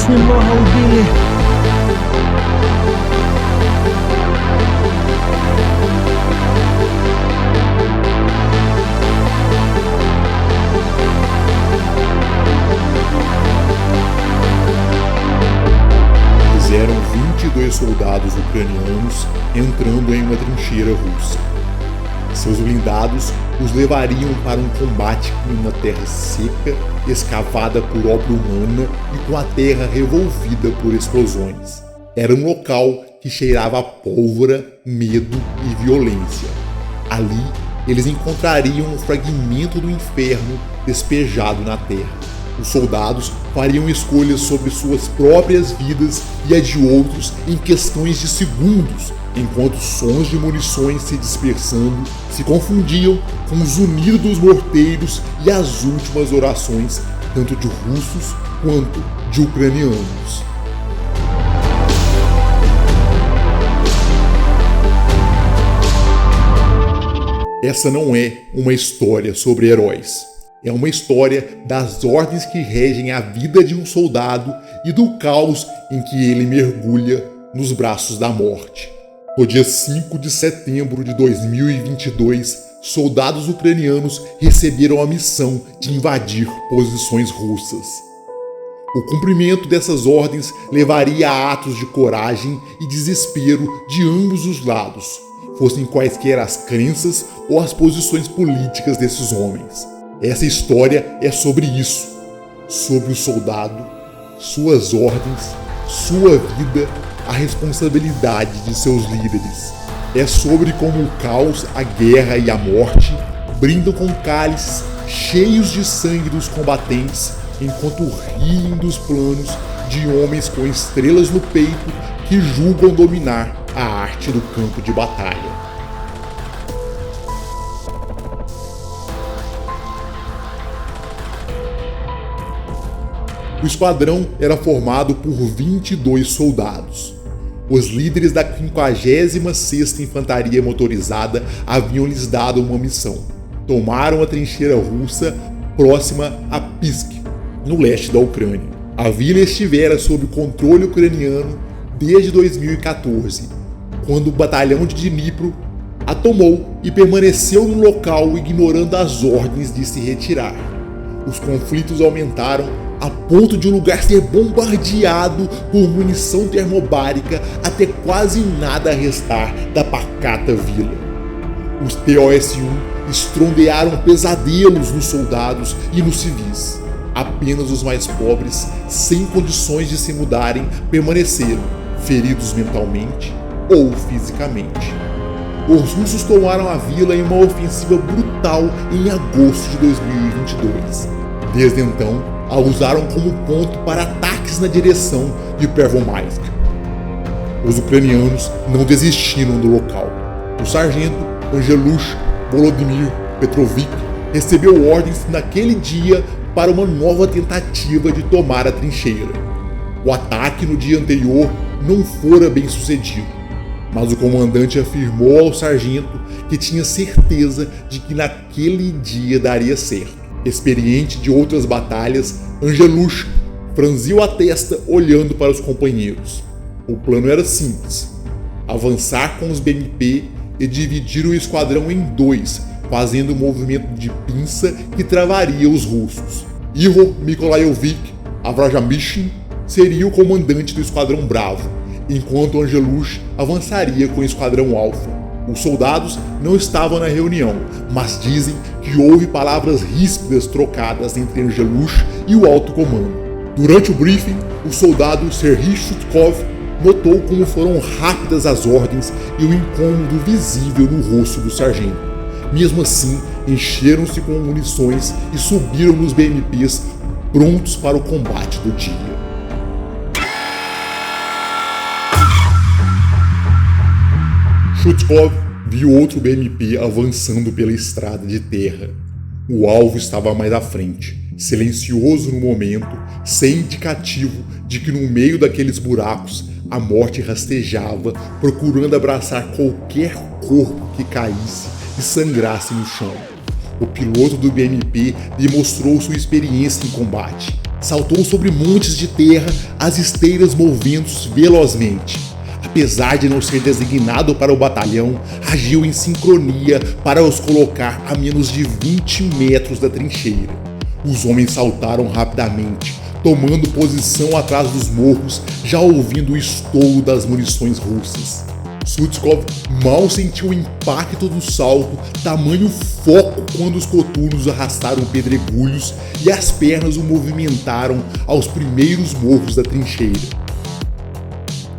بسم الله ودينه. Eram 22 soldados ucranianos entrando em uma trincheira russa. Seus blindados os levariam para um combate em uma terra seca, escavada por obra humana e com a terra revolvida por explosões. Era um local que cheirava a pólvora, medo e violência. Ali, eles encontrariam um fragmento do inferno despejado na terra. Os soldados fariam escolhas sobre suas próprias vidas e a de outros em questões de segundos, enquanto sons de munições se dispersando se confundiam com os zunidos dos morteiros e as últimas orações, tanto de russos quanto de ucranianos. Essa não é uma história sobre heróis. É uma história das ordens que regem a vida de um soldado e do caos em que ele mergulha nos braços da morte. No dia 5 de setembro de 2022, soldados ucranianos receberam a missão de invadir posições russas. O cumprimento dessas ordens levaria a atos de coragem e desespero de ambos os lados, fossem quaisquer as crenças ou as posições políticas desses homens. Essa história é sobre isso, sobre o soldado, suas ordens, sua vida, a responsabilidade de seus líderes. É sobre como o caos, a guerra e a morte brindam com cálices cheios de sangue dos combatentes, enquanto riem dos planos de homens com estrelas no peito que julgam dominar a arte do campo de batalha. O esquadrão era formado por 22 soldados. Os líderes da 56ª Infantaria Motorizada haviam lhes dado uma missão. Tomaram a trincheira russa próxima a Pisk, no leste da Ucrânia. A vila estivera sob controle ucraniano desde 2014, quando o batalhão de Dnipro a tomou e permaneceu no local ignorando as ordens de se retirar. Os conflitos aumentaram a ponto de o lugar ser bombardeado por munição termobárica até quase nada restar da pacata vila. Os TOS-1 estrondearam pesadelos nos soldados e nos civis. Apenas os mais pobres, sem condições de se mudarem, permaneceram, feridos mentalmente ou fisicamente. Os russos tomaram a vila em uma ofensiva brutal em agosto de 2022. Desde então, a usaram como ponto para ataques na direção de Pervomaisk. Os ucranianos não desistiram do local. O sargento Angelush Volodymyr Petrovic recebeu ordens naquele dia para uma nova tentativa de tomar a trincheira. O ataque no dia anterior não fora bem sucedido, mas o comandante afirmou ao sargento que tinha certeza de que naquele dia daria certo. Experiente de outras batalhas, Angelush franziu a testa olhando para os companheiros. O plano era simples: avançar com os BMP e dividir o esquadrão em dois, fazendo um movimento de pinça que travaria os russos. Ihor Mykolaevich Avrajamishin seria o comandante do esquadrão Bravo, enquanto Angelush avançaria com o esquadrão Alpha. Os soldados não estavam na reunião, mas dizem que houve palavras ríspidas trocadas entre Angelush e o alto comando. Durante o briefing, o soldado Serhiy Chutkov notou como foram rápidas as ordens e o incômodo visível no rosto do sargento. Mesmo assim, encheram-se com munições e subiram nos BMPs prontos para o combate do dia. Chutkov viu outro BMP avançando pela estrada de terra. O alvo estava mais à frente, silencioso no momento, sem indicativo de que no meio daqueles buracos a morte rastejava, procurando abraçar qualquer corpo que caísse e sangrasse no chão. O piloto do BMP demonstrou sua experiência em combate. Saltou sobre montes de terra, as esteiras movendo-se velozmente. Apesar de não ser designado para o batalhão, agiu em sincronia para os colocar a menos de 20 metros da trincheira. Os homens saltaram rapidamente, tomando posição atrás dos morros, já ouvindo o estouro das munições russas. Sutskov mal sentiu o impacto do salto, tamanho foco quando os coturnos arrastaram pedregulhos e as pernas o movimentaram aos primeiros morros da trincheira.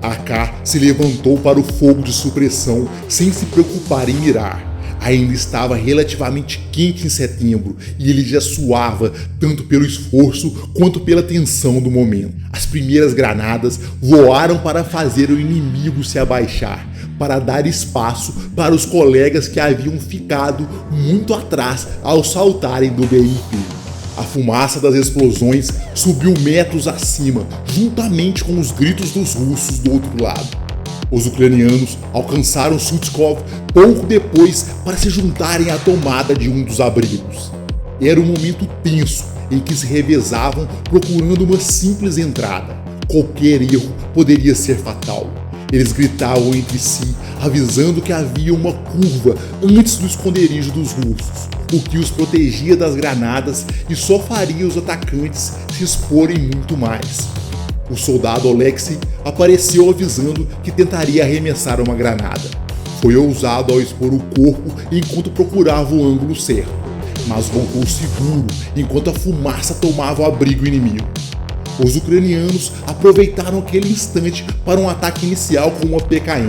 AK se levantou para o fogo de supressão sem se preocupar em mirar. Ainda estava relativamente quente em setembro e ele já suava tanto pelo esforço quanto pela tensão do momento. As primeiras granadas voaram para fazer o inimigo se abaixar, para dar espaço para os colegas que haviam ficado muito atrás ao saltarem do BMP. A fumaça das explosões subiu metros acima, juntamente com os gritos dos russos do outro lado. Os ucranianos alcançaram Sutskov pouco depois para se juntarem à tomada de um dos abrigos. Era um momento tenso em que se revezavam procurando uma simples entrada. Qualquer erro poderia ser fatal. Eles gritavam entre si, avisando que havia uma curva antes do esconderijo dos russos, o que os protegia das granadas e só faria os atacantes se exporem muito mais. O soldado Alexei apareceu avisando que tentaria arremessar uma granada. Foi ousado ao expor o corpo enquanto procurava o ângulo certo, mas voltou seguro enquanto a fumaça tomava o abrigo inimigo. Os ucranianos aproveitaram aquele instante para um ataque inicial com uma PKM.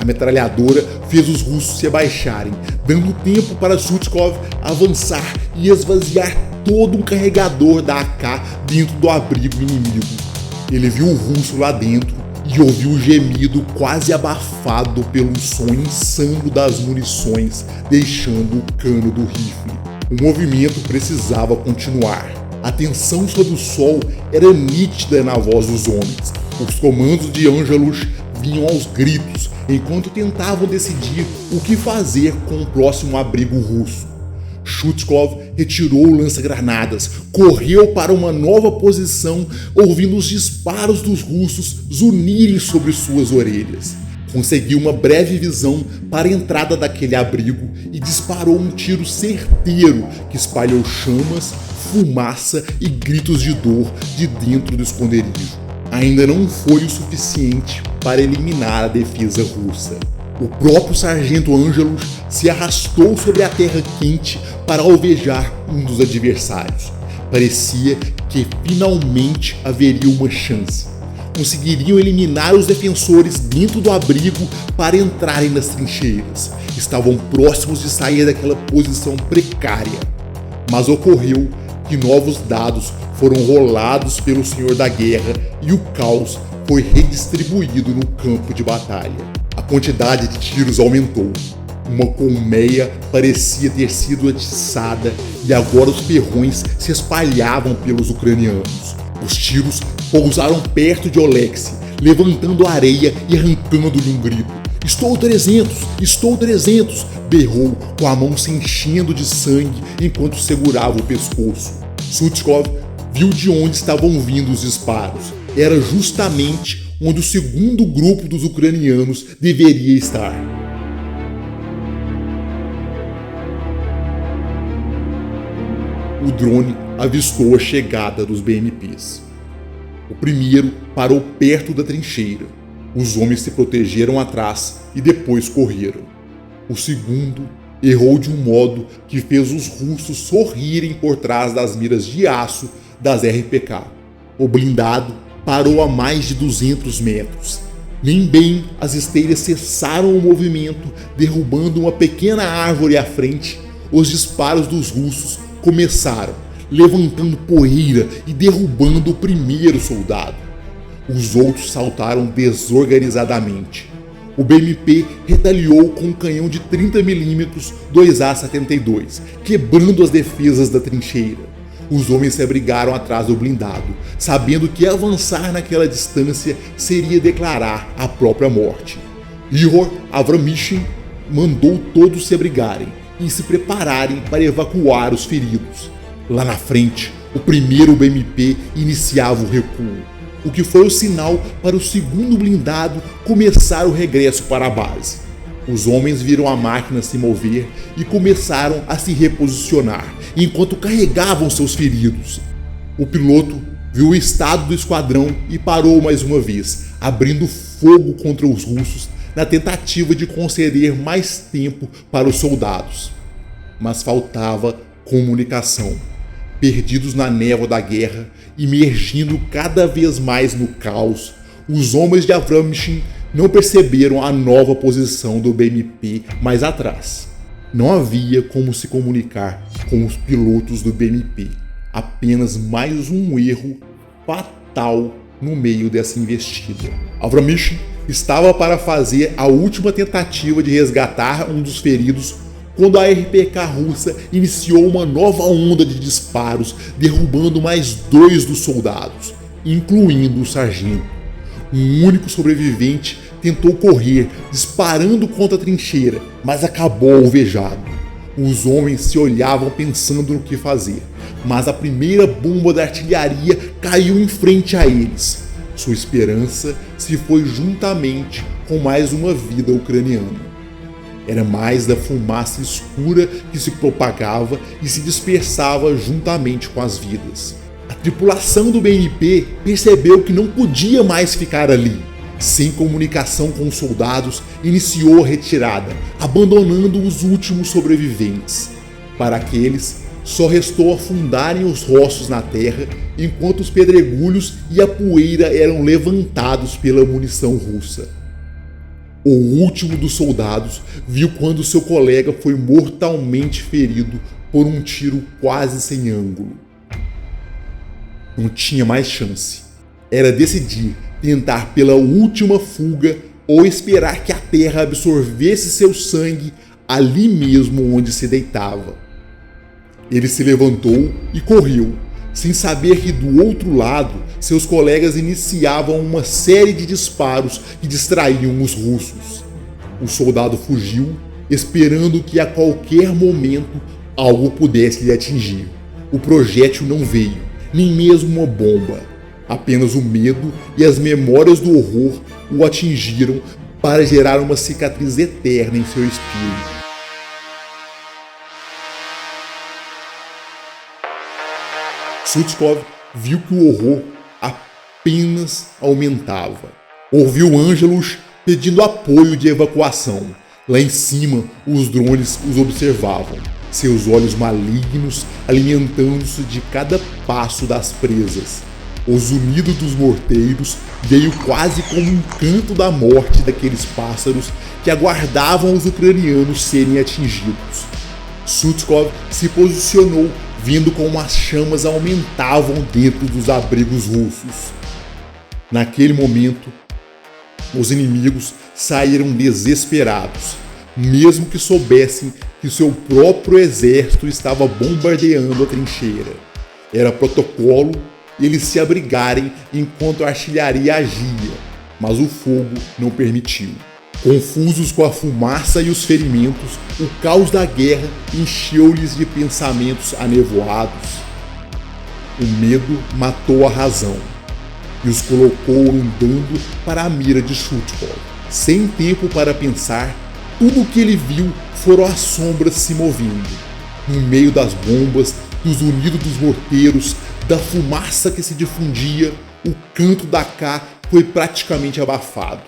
A metralhadora fez os russos se abaixarem, dando tempo para Sutskov avançar e esvaziar todo um carregador da AK dentro do abrigo inimigo. Ele viu o russo lá dentro e ouviu o gemido quase abafado pelo som insano das munições, deixando o cano do rifle. O movimento precisava continuar. A tensão sob o sol era nítida na voz dos homens. Os comandos de Angelus vinham aos gritos, enquanto tentavam decidir o que fazer com o próximo abrigo russo. Sutskov retirou o lança-granadas, correu para uma nova posição, ouvindo os disparos dos russos zunirem sobre suas orelhas. Conseguiu uma breve visão para a entrada daquele abrigo e disparou um tiro certeiro que espalhou chamas, fumaça e gritos de dor de dentro do esconderijo. Ainda não foi o suficiente para eliminar a defesa russa. O próprio sargento Angelus se arrastou sobre a terra quente para alvejar um dos adversários. Parecia que finalmente haveria uma chance. Conseguiriam eliminar os defensores dentro do abrigo para entrarem nas trincheiras. Estavam próximos de sair daquela posição precária. Mas ocorreu que novos dados foram rolados pelo Senhor da Guerra e o caos foi redistribuído no campo de batalha. A quantidade de tiros aumentou. Uma colmeia parecia ter sido atiçada e agora os perrões se espalhavam pelos ucranianos. Os tiros pousaram perto de Alexei, levantando a areia e arrancando-lhe um grito. Estou 300! Estou 300! Berrou, com a mão se enchendo de sangue enquanto segurava o pescoço. Sutskov viu de onde estavam vindo os disparos. Era justamente onde o segundo grupo dos ucranianos deveria estar. O drone avistou a chegada dos BMPs. O primeiro parou perto da trincheira. Os homens se protegeram atrás e depois correram. O segundo errou de um modo que fez os russos sorrirem por trás das miras de aço das RPK. O blindado parou a mais de 200 metros. Nem bem as esteiras cessaram o movimento, derrubando uma pequena árvore à frente, os disparos dos russos começaram, levantando poeira e derrubando o primeiro soldado. Os outros saltaram desorganizadamente. O BMP retaliou com um canhão de 30mm 2A72, quebrando as defesas da trincheira. Os homens se abrigaram atrás do blindado, sabendo que avançar naquela distância seria declarar a própria morte. Ihor Avramishin mandou todos se abrigarem e se prepararem para evacuar os feridos. Lá na frente, O primeiro BMP iniciava o recuo, o que foi o sinal para o segundo blindado começar o regresso para a base. Os homens viram a máquina se mover e começaram a se reposicionar, enquanto carregavam seus feridos. O piloto viu o estado do esquadrão e parou mais uma vez, abrindo fogo contra os russos na tentativa de conceder mais tempo para os soldados. Mas faltava comunicação. Perdidos na névoa da guerra, imergindo cada vez mais no caos, os homens de Avraamshin não perceberam a nova posição do BMP mais atrás. Não havia como se comunicar com os pilotos do BMP. Apenas mais um erro fatal no meio dessa investida. Avraamshin estava para fazer a última tentativa de resgatar um dos feridos quando a RPK russa iniciou uma nova onda de disparos, derrubando mais 2 dos soldados, incluindo o sargento. Um único sobrevivente tentou correr, disparando contra a trincheira, mas acabou alvejado. Os homens se olhavam pensando no que fazer, mas a primeira bomba da artilharia caiu em frente a eles. Sua esperança se foi juntamente com mais uma vida ucraniana. Era mais da fumaça escura que se propagava e se dispersava juntamente com as vidas. A tripulação do BMP percebeu que não podia mais ficar ali. Sem comunicação com os soldados, iniciou a retirada, abandonando os últimos sobreviventes. Para aqueles, só restou afundarem os rostos na terra, enquanto os pedregulhos e a poeira eram levantados pela munição russa. O último dos soldados viu quando seu colega foi mortalmente ferido por um tiro quase sem ângulo. Não tinha mais chance. Era decidir tentar pela última fuga ou esperar que a terra absorvesse seu sangue ali mesmo onde se deitava. Ele se levantou e correu, sem saber que do outro lado seus colegas iniciavam uma série de disparos que distraíam os russos. O soldado fugiu, esperando que a qualquer momento algo pudesse lhe atingir. O projétil não veio, nem mesmo uma bomba. Apenas o medo e as memórias do horror o atingiram para gerar uma cicatriz eterna em seu espírito. Suchkov viu que o horror apenas aumentava. Ouviu Angelus pedindo apoio de evacuação. Lá em cima, os drones os observavam, seus olhos malignos alimentando-se de cada passo das presas. O zunido dos morteiros veio quase como um canto da morte daqueles pássaros que aguardavam os ucranianos serem atingidos. Suchkov se posicionou, vendo como as chamas aumentavam dentro dos abrigos russos. Naquele momento, os inimigos saíram desesperados, mesmo que soubessem que seu próprio exército estava bombardeando a trincheira. Era protocolo eles se abrigarem enquanto a artilharia agia, mas o fogo não permitiu. Confusos com a fumaça e os ferimentos, o caos da guerra encheu-lhes de pensamentos anevoados. O medo matou a razão e os colocou andando para a mira de Suchkov. Sem tempo para pensar, tudo o que ele viu foram as sombras se movendo. No meio das bombas, do zunido dos morteiros, da fumaça que se difundia, o canto da K foi praticamente abafado.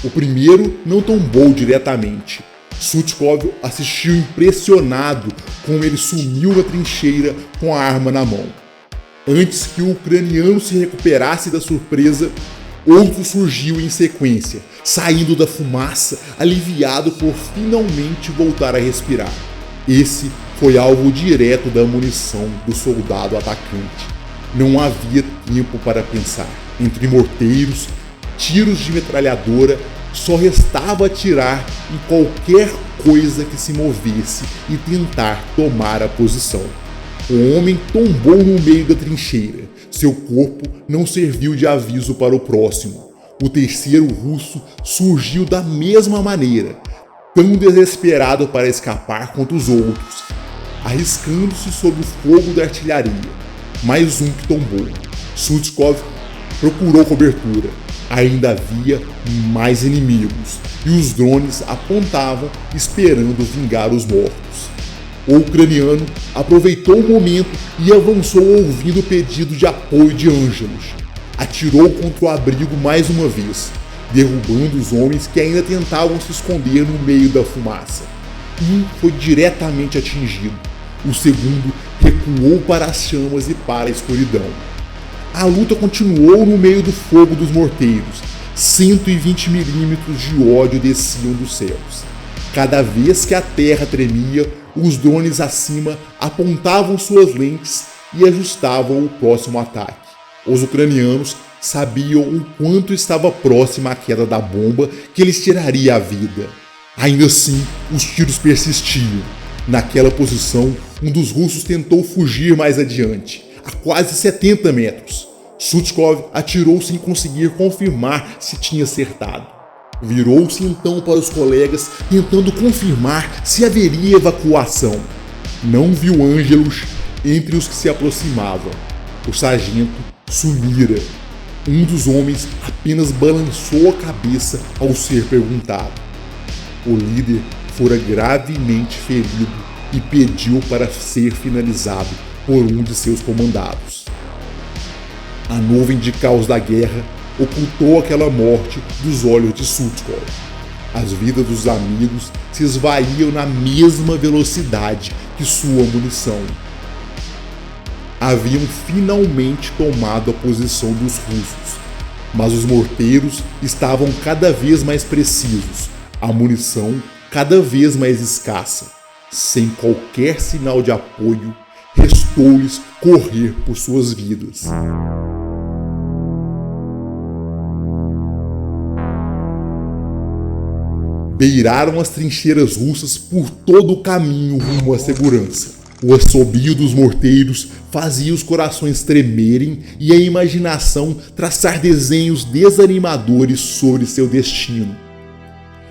O primeiro não tombou diretamente. Suchkov assistiu impressionado como ele sumiu na trincheira com a arma na mão. Antes que o ucraniano se recuperasse da surpresa, outro surgiu em sequência, saindo da fumaça, aliviado por finalmente voltar a respirar. Esse foi alvo direto da munição do soldado atacante. Não havia tempo para pensar. Entre morteiros, tiros de metralhadora, só restava atirar em qualquer coisa que se movesse e tentar tomar a posição. O homem tombou no meio da trincheira. Seu corpo não serviu de aviso para o próximo. O terceiro russo surgiu da mesma maneira, tão desesperado para escapar quanto os outros, arriscando-se sob o fogo da artilharia. mais um que tombou. Sutzkov procurou cobertura. Ainda havia mais inimigos, e os drones apontavam esperando vingar os mortos. O ucraniano aproveitou o momento e avançou ouvindo o pedido de apoio de Ângelos. Atirou contra o abrigo mais uma vez, derrubando os homens que ainda tentavam se esconder no meio da fumaça. Um foi diretamente atingido. O segundo recuou para as chamas e para a escuridão. A luta continuou no meio do fogo dos morteiros. 120 milímetros de ódio desciam dos céus. Cada vez que a terra tremia, os drones acima apontavam suas lentes e ajustavam o próximo ataque. Os ucranianos sabiam o quanto estava próxima a queda da bomba que lhes tiraria a vida. Ainda assim, os tiros persistiam. Naquela posição, um dos russos tentou fugir mais adiante, a quase 70 metros. Sutzkov atirou sem conseguir confirmar se tinha acertado. Virou-se então para os colegas, tentando confirmar se haveria evacuação. Não viu Ângelos entre os que se aproximavam. O sargento sumira. Um dos homens apenas balançou a cabeça ao ser perguntado. O líder fora gravemente ferido e pediu para ser finalizado por um de seus comandados. A nuvem de caos da guerra ocultou aquela morte dos olhos de Sutzkov. As vidas dos amigos se esvaíam na mesma velocidade que sua munição. Haviam finalmente tomado a posição dos russos, mas os morteiros estavam cada vez mais precisos, a munição cada vez mais escassa. Sem qualquer sinal de apoio, restou-lhes correr por suas vidas. Beiraram as trincheiras russas por todo o caminho rumo à segurança. O assobio dos morteiros fazia os corações tremerem e a imaginação traçar desenhos desanimadores sobre seu destino.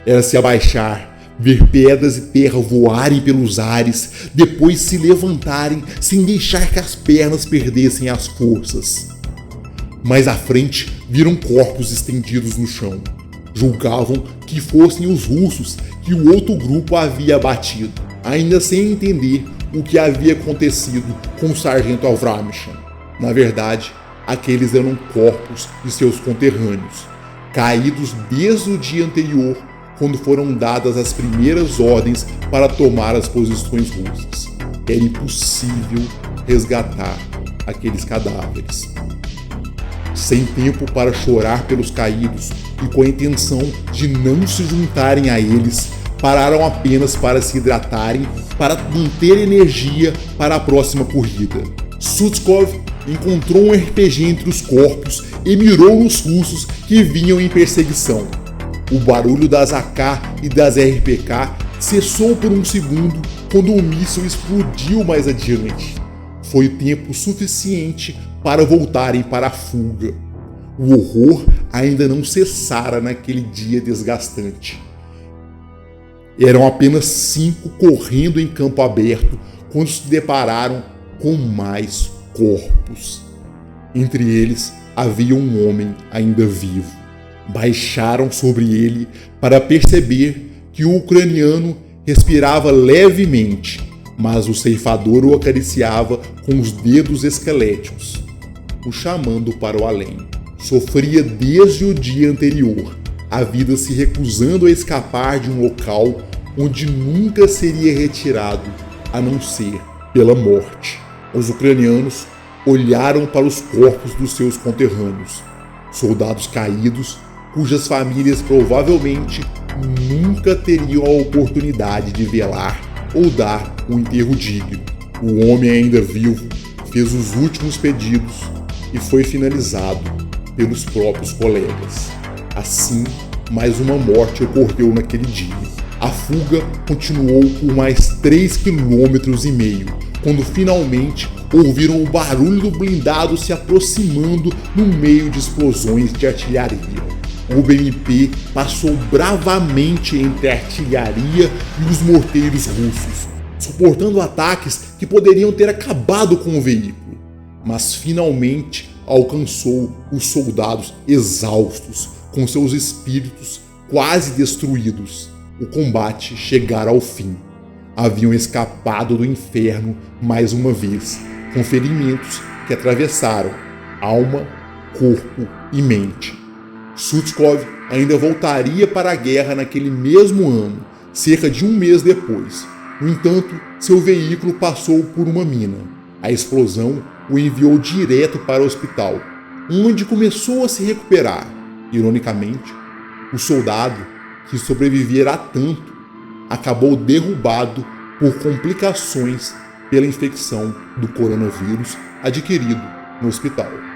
Era se abaixar, ver pedras e terra voarem pelos ares, depois se levantarem sem deixar que as pernas perdessem as forças. Mais à frente, viram corpos estendidos no chão. Julgavam que fossem os russos que o outro grupo havia abatido, ainda sem entender o que havia acontecido com o sargento Avramshin. Na verdade, aqueles eram corpos de seus conterrâneos, caídos desde o dia anterior, quando foram dadas as primeiras ordens para tomar as posições russas. Era impossível resgatar aqueles cadáveres. Sem tempo para chorar pelos caídos e com a intenção de não se juntarem a eles, pararam apenas para se hidratarem, para manter energia para a próxima corrida. Sutzkov encontrou um RPG entre os corpos e mirou nos russos que vinham em perseguição. O barulho das AK e das RPK cessou por um segundo quando o míssil explodiu mais adiante. Foi tempo suficiente para voltarem para a fuga. O horror ainda não cessara naquele dia desgastante. Eram apenas 5 correndo em campo aberto quando se depararam com mais corpos. Entre eles havia um homem ainda vivo. Baixaram sobre ele para perceber que o ucraniano respirava levemente, mas o ceifador o acariciava com os dedos esqueléticos, o chamando para o além. Sofria desde o dia anterior, a vida se recusando a escapar de um local onde nunca seria retirado, a não ser pela morte. Os ucranianos olharam para os corpos dos seus conterrâneos, soldados caídos, cujas famílias provavelmente nunca teriam a oportunidade de velar ou dar um enterro digno. O homem ainda vivo fez os últimos pedidos e foi finalizado pelos próprios colegas. Assim, mais uma morte ocorreu naquele dia. A fuga continuou por mais 3,5 km, quando finalmente ouviram o barulho do blindado se aproximando no meio de explosões de artilharia. O BMP passou bravamente entre a artilharia e os morteiros russos, suportando ataques que poderiam ter acabado com o veículo. mas finalmente alcançou os soldados exaustos, com seus espíritos quase destruídos. O combate chegara ao fim. Haviam escapado do inferno mais uma vez, com ferimentos que atravessaram alma, corpo e mente. Sutskov ainda voltaria para a guerra naquele mesmo ano, cerca de um mês depois. No entanto, seu veículo passou por uma mina. A explosão o enviou direto para o hospital, onde começou a se recuperar. Ironicamente, o soldado, que sobrevivera a tanto, acabou derrubado por complicações pela infecção do coronavírus adquirido no hospital.